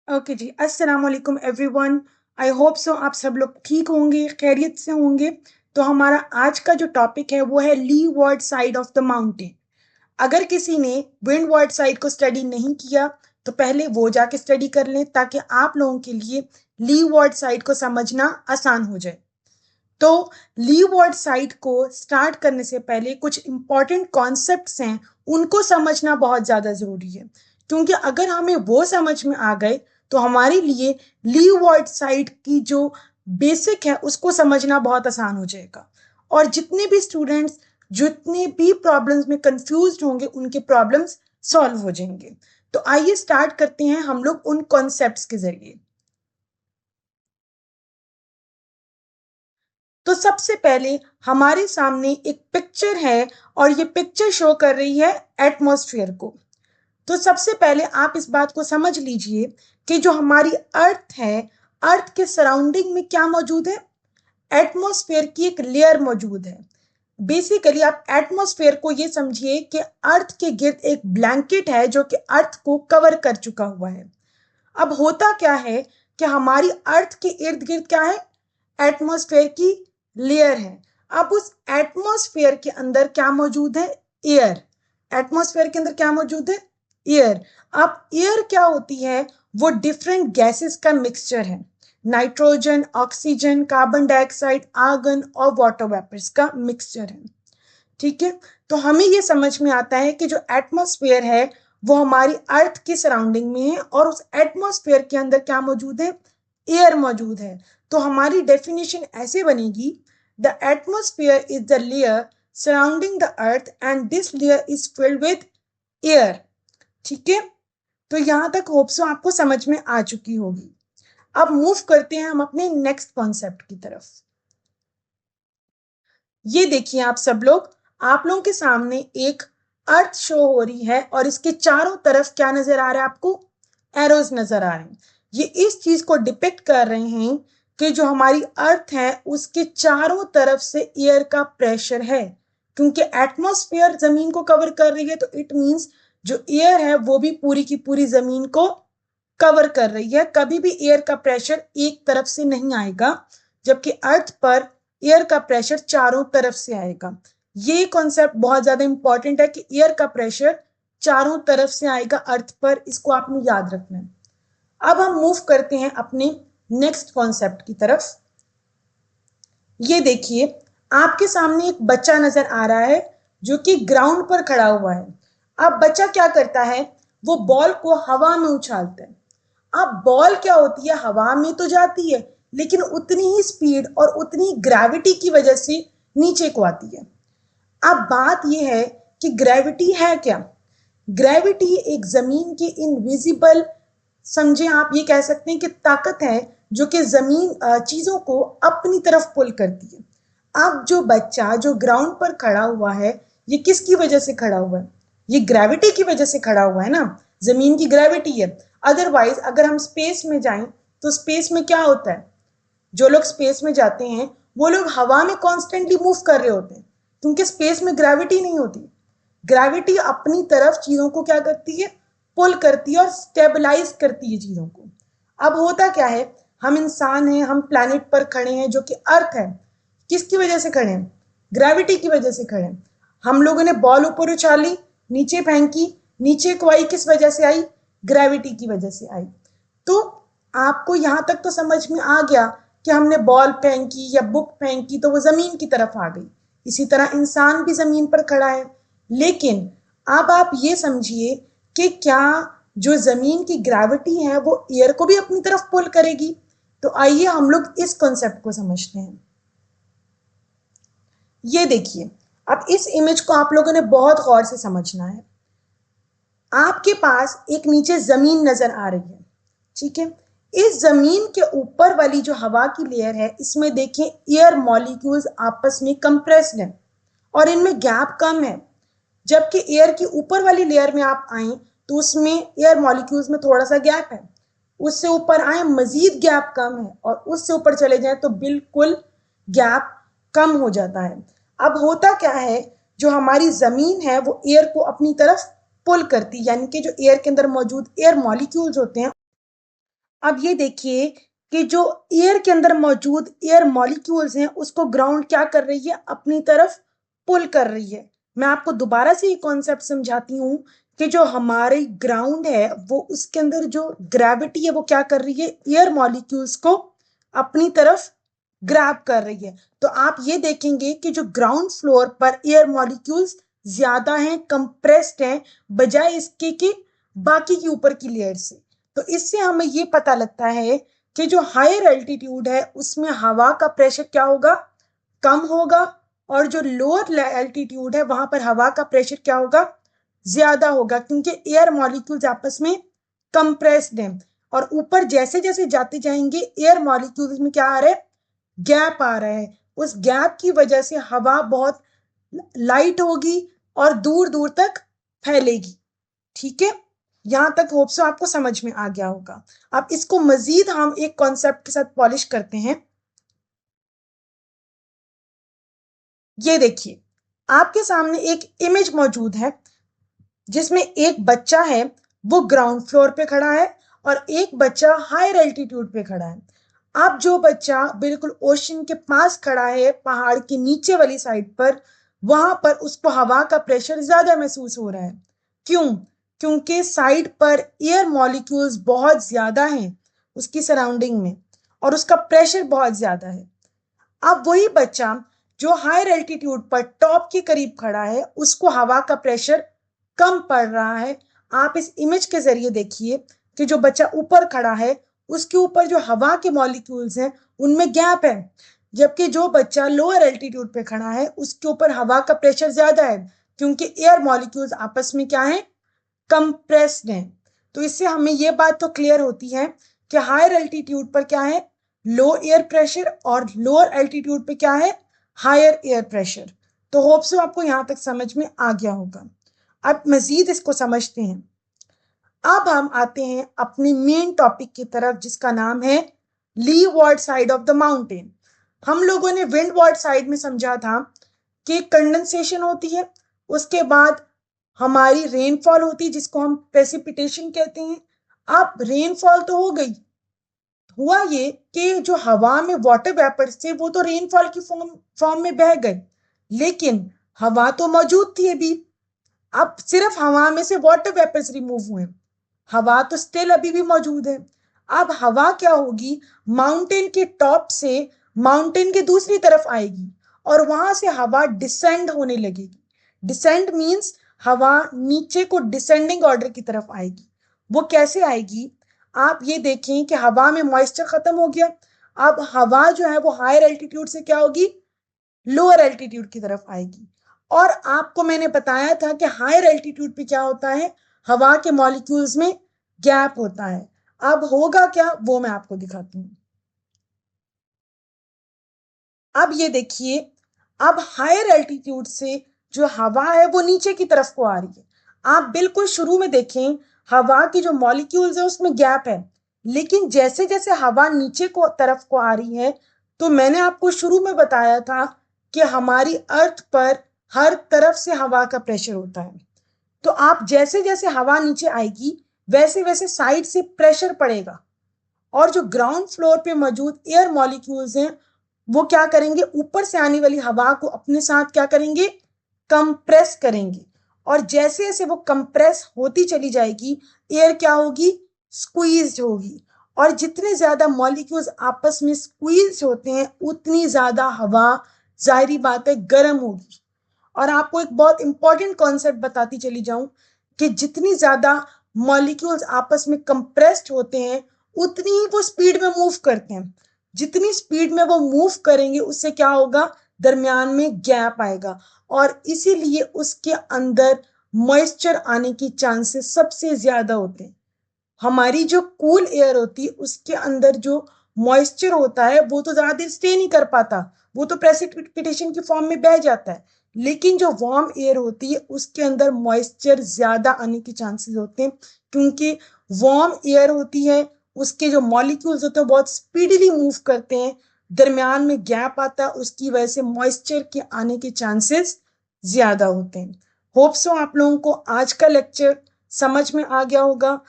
Okay जी, अस्सलाम वालेकुम everyone. I hope so आप सब लोग ठीक होंगे, खैरियत से होंगे। तो हमारा आज का जो टॉपिक है वो है लीवॉर्ड साइड ऑफ द माउंटेन। अगर किसी ने विंडवर्ड साइड को स्टडी नहीं किया तो पहले वो जाके स्टडी कर लें ताकि आप लोगों के लिए लीवॉर्ड साइड को समझना आसान हो जाए। तो लीवॉर्ड साइड को स्टार्ट करने से पहले कुछ इंपॉर्टेंट कॉन्सेप्ट्स हैं, उनको समझना बहुत ज़्यादा ज़रूरी है, क्योंकि अगर हमें वो समझ में आ गए तो हमारे लिए लीवॉर्ड साइड की जो बेसिक है उसको समझना बहुत आसान हो जाएगा। और जितने भी स्टूडेंट्स जितने भी प्रॉब्लम्स में कंफ्यूज होंगे उनके प्रॉब्लम्स सॉल्व हो जाएंगे। तो आइए स्टार्ट करते हैं हम लोग उन कॉन्सेप्ट्स के जरिए। तो सबसे पहले हमारे सामने एक पिक्चर है और ये पिक्चर शो कर रही है एटमॉस्फेयर को। तो सबसे पहले आप इस बात को समझ लीजिए कि जो हमारी अर्थ है, अर्थ के सराउंडिंग में क्या मौजूद है? एटमॉस्फेयर की एक लेयर मौजूद है। बेसिकली आप एटमॉस्फेयर को ये समझिए कि अर्थ के गिर्द एक ब्लैंकेट है जो कि अर्थ को कवर कर चुका हुआ है। अब होता क्या है कि हमारी अर्थ के इर्द गिर्द क्या है? एटमॉस्फेयर की लेयर है। अब उस एटमॉस्फेयर के अंदर क्या मौजूद है? एयर। एटमॉस्फेयर के अंदर क्या मौजूद है? एयर। अब एयर क्या होती है? वो डिफरेंट गैसेस का मिक्सचर है। Nitrogen, oxygen, carbon dioxide, argon और वाटर वेपर्स का मिक्सचर है। ठीक है। तो हमें ये समझ में आता है कि जो एटमॉस्फेयर है वो हमारी अर्थ की सराउंडिंग में है और उस एटमॉस्फेयर के अंदर क्या मौजूद है? एयर मौजूद है। तो हमारी डेफिनेशन ऐसे बनेगी, the atmosphere is the layer surrounding the earth and this layer is filled with air. ठीक है। तो यहां तक होप सो आपको समझ में आ चुकी होगी। अब मूव करते हैं हम अपने नेक्स्ट कॉन्सेप्ट की तरफ। ये देखिए आप सब लोग, आप लोगों के सामने एक अर्थ शो हो रही है और इसके चारों तरफ क्या नजर आ रहा है आपको? एरोज नजर आ रहे हैं। ये इस चीज को डिपिक्ट कर रहे हैं कि जो हमारी अर्थ है उसके चारों तरफ से एयर का प्रेशर है। क्योंकि एटमॉस्फेयर जमीन को कवर कर रही है तो इट मींस जो एयर है वो भी पूरी की पूरी जमीन को कवर कर रही है। कभी भी एयर का प्रेशर एक तरफ से नहीं आएगा, जबकि अर्थ पर एयर का प्रेशर चारों तरफ से आएगा। ये कॉन्सेप्ट बहुत ज्यादा इंपॉर्टेंट है कि एयर का प्रेशर चारों तरफ से आएगा अर्थ पर, इसको आपने याद रखना है। अब हम मूव करते हैं अपने नेक्स्ट कॉन्सेप्ट की तरफ। ये देखिए आपके सामने एक बच्चा नजर आ रहा है जो कि ग्राउंड पर खड़ा हुआ है। अब बच्चा क्या करता है? वो बॉल को हवा में उछालता है। अब बॉल क्या होती है? हवा में तो जाती है लेकिन उतनी ही स्पीड और उतनी ग्रेविटी की वजह से नीचे को आती है। अब बात यह है कि ग्रेविटी है क्या? ग्रेविटी एक जमीन की इनविजिबल, समझे आप ये कह सकते हैं कि ताकत है जो कि जमीन चीजों को अपनी तरफ पुल करती है। अब जो बच्चा जो ग्राउंड पर खड़ा हुआ है, ये किसकी वजह से खड़ा हुआ है? ये ग्रेविटी की वजह से खड़ा हुआ है ना, जमीन की ग्रेविटी है। अदरवाइज अगर हम स्पेस में जाएं तो स्पेस में क्या होता है? जो लोग स्पेस में जाते हैं वो लोग हवा में कॉन्स्टेंटली मूव कर रहे होते हैं, क्योंकि स्पेस में ग्रेविटी नहीं होती। ग्रेविटी अपनी तरफ चीजों को क्या करती है? पुल करती है और स्टेबलाइज करती है चीजों को। अब होता क्या है, हम इंसान हैं, हम प्लैनेट पर खड़े हैं जो कि अर्थ है। किसकी वजह से खड़े हैं? ग्रेविटी की वजह से खड़े हैं। हम लोगों ने बॉल ऊपर उछाली, नीचे फेंकी, नीचे को आई, किस वजह से आई? ग्रेविटी की वजह से आई। तो आपको यहां तक तो समझ में आ गया कि हमने बॉल फेंकी या बुक फेंकी तो वो जमीन की तरफ आ गई। इसी तरह इंसान भी जमीन पर खड़ा है। लेकिन अब आप ये समझिए कि क्या जो जमीन की ग्रेविटी है वो एयर को भी अपनी तरफ पुल करेगी? तो आइए हम लोग इस कॉन्सेप्ट को समझते हैं। ये देखिए, अब इस इमेज को आप लोगों ने बहुत गौर से समझना है। आपके पास एक नीचे जमीन नजर आ रही है, ठीक है। इस जमीन के ऊपर वाली जो हवा की लेयर है, इसमें देखें एयर मॉलिक्यूल्स आपस में कंप्रेस्ड हैं और इनमें गैप कम है। जबकि एयर की ऊपर वाली लेयर में आप आए तो उसमें एयर मॉलिक्यूल्स में थोड़ा सा गैप है। उससे ऊपर आए मजीद गैप कम है और उससे ऊपर चले जाए तो बिल्कुल गैप कम हो जाता है। अब होता क्या है, जो हमारी जमीन है वो एयर को अपनी तरफ पुल करती, यानी कि जो एयर के अंदर मौजूद एयर मॉलिक्यूल्स होते हैं अब ये देखिए कि जो एयर के अंदर मौजूद एयर मॉलिक्यूल्स हैं उसको ग्राउंड क्या कर रही है, अपनी तरफ पुल कर रही है। मैं आपको दोबारा से ये कॉन्सेप्ट समझाती हूँ कि जो हमारी ग्राउंड है वो उसके अंदर जो ग्रेविटी है वो क्या कर रही है, एयर मॉलिक्यूल्स को अपनी तरफ ग्रैब कर रही है। तो आप ये देखेंगे कि जो ग्राउंड फ्लोर पर एयर मॉलिक्यूल्स ज्यादा हैं, कंप्रेस्ड हैं, बजाय इसके कि बाकी की ऊपर की लेयर से। तो इससे हमें ये पता लगता है कि जो हायर एल्टीट्यूड है उसमें हवा का प्रेशर क्या होगा, कम होगा, और जो लोअर एल्टीट्यूड है वहां पर हवा का प्रेशर क्या होगा, ज्यादा होगा, क्योंकि एयर मॉलिक्यूल्स आपस में कंप्रेस्ड हैं। और ऊपर जैसे जैसे जाते जाएंगे एयर मॉलिक्यूल्स में क्या आ रहा है, गैप आ रहा है। उस गैप की वजह से हवा बहुत लाइट होगी और दूर दूर तक फैलेगी। ठीक है, यहां तक होप सो आपको समझ में आ गया होगा। अब इसको मजीद हम एक कॉन्सेप्ट के साथ पॉलिश करते हैं। ये देखिए, आपके सामने एक इमेज मौजूद है जिसमें एक बच्चा है, वो ग्राउंड फ्लोर पे खड़ा है और एक बच्चा हायर एल्टीट्यूड पे खड़ा है। अब जो बच्चा बिल्कुल ओशन के पास खड़ा है, पहाड़ के नीचे वाली साइड पर, वहां पर उसको हवा का प्रेशर ज्यादा महसूस हो रहा है। क्यों? क्योंकि साइड पर एयर मॉलिक्यूल्स बहुत ज्यादा हैं उसकी सराउंडिंग में, और उसका प्रेशर बहुत ज्यादा है। अब वही बच्चा जो हायर एल्टीट्यूड पर टॉप के करीब खड़ा है उसको हवा का प्रेशर कम पड़ रहा है। आप इस इमेज के जरिए देखिए कि जो बच्चा ऊपर खड़ा है उसके ऊपर जो हवा के मॉलिक्यूल्स हैं उनमें गैप है, जबकि जो बच्चा लोअर एल्टीट्यूड पे खड़ा है उसके ऊपर हवा का प्रेशर ज्यादा है, क्योंकि एयर मॉलिक्यूल्स आपस में क्या है, कंप्रेस्ड हैं। तो इससे हमें यह बात तो क्लियर होती है कि हायर एल्टीट्यूड पर क्या है, लो एयर प्रेशर, और लोअर एल्टीट्यूड पे क्या है, हायर एयर प्रेशर। तो होप सो आपको यहां तक समझ में आ गया होगा। अब मजीद इसको समझते हैं। अब हम आते हैं अपने मेन टॉपिक की तरफ जिसका नाम है leeward side of the mountain. हम लोगों ने विंडवार्ड साइड में समझा था कि कंडेंसेशन होती है, उसके बाद हमारी रेनफॉल होती है जिसको हम प्रेसिपिटेशन कहते हैं। अब रेनफॉल तो हो गई, हुआ ये कि जो हवा में वाटर वेपर थे वो तो रेनफॉल की फॉर्म फॉर्म में बह गए, लेकिन हवा तो मौजूद थी अभी। अब सिर्फ हवा में से वाटर वेपर्स रिमूव हुए, हवा तो स्टिल अभी भी मौजूद है। अब हवा क्या होगी, माउंटेन के टॉप से माउंटेन के दूसरी तरफ आएगी और वहां से हवा डिसेंड होने लगेगी। डिसेंड मींस हवा नीचे को डिसेंडिंग ऑर्डर की तरफ आएगी। वो कैसे आएगी, आप ये देखें कि हवा में मॉइस्चर खत्म हो गया। अब हवा जो है वो हायर एल्टीट्यूड से क्या होगी, लोअर एल्टीट्यूड की तरफ आएगी। और आपको मैंने बताया था कि हायर एल्टीट्यूड पे क्या होता है, हवा के मॉलिक्यूल्स में गैप होता है। अब होगा क्या वो मैं आपको दिखाती हूँ। अब ये देखिए, अब हायर एल्टीट्यूड से जो हवा है वो नीचे की तरफ को आ रही है। आप बिल्कुल शुरू में देखें, हवा की जो मॉलिक्यूल्स है उसमें गैप है, लेकिन जैसे जैसे हवा नीचे को तरफ को आ रही है, तो मैंने आपको शुरू में बताया था कि हमारी अर्थ पर हर तरफ से हवा का प्रेशर होता है। तो आप जैसे जैसे हवा नीचे आएगी वैसे वैसे साइड से प्रेशर पड़ेगा, और जो ग्राउंड फ्लोर पे मौजूद एयर मॉलिक्यूल्स हैं वो क्या करेंगे, ऊपर से आने वाली हवा को अपने साथ क्या करेंगे, कंप्रेस करेंगे। और जैसे जैसे वो कंप्रेस होती चली जाएगी, एयर क्या होगी, स्क्वीज होगी। और जितने ज्यादा मॉलिक्यूल्स आपस में स्क्वीज होते हैं उतनी ज्यादा हवा जाहिर बात है गर्म होगी। और आपको एक बहुत इंपॉर्टेंट कॉन्सेप्ट बताती चली जाऊं कि जितनी ज्यादा मॉलिक्यूल्स आपस में कंप्रेस्ड होते हैं उतनी ही वो स्पीड में मूव करते हैं। जितनी स्पीड में वो मूव करेंगे उससे क्या होगा, दरमियान में गैप आएगा, और इसीलिए उसके अंदर मॉइस्चर आने की चांसेस सबसे ज्यादा होते हैं। हमारी जो कूल एयर होती है उसके अंदर जो मॉइस्चर होता है वो तो ज्यादा देर स्टे नहीं कर पाता, वो तो प्रेसिपिटेशन की फॉर्म में बह जाता है। लेकिन जो वार्म एयर होती है उसके अंदर मॉइस्चर ज्यादा आने के चांसेस होते हैं, क्योंकि वार्म एयर होती है, उसके जो मॉलिक्यूल्स होते हैं बहुत स्पीडीली मूव करते हैं, दरमियान में गैप आता है, उसकी वजह से मॉइस्चर के आने के चांसेस ज्यादा होते हैं। होप सो आप लोगों को आज का लेक्चर समझ में आ गया होगा।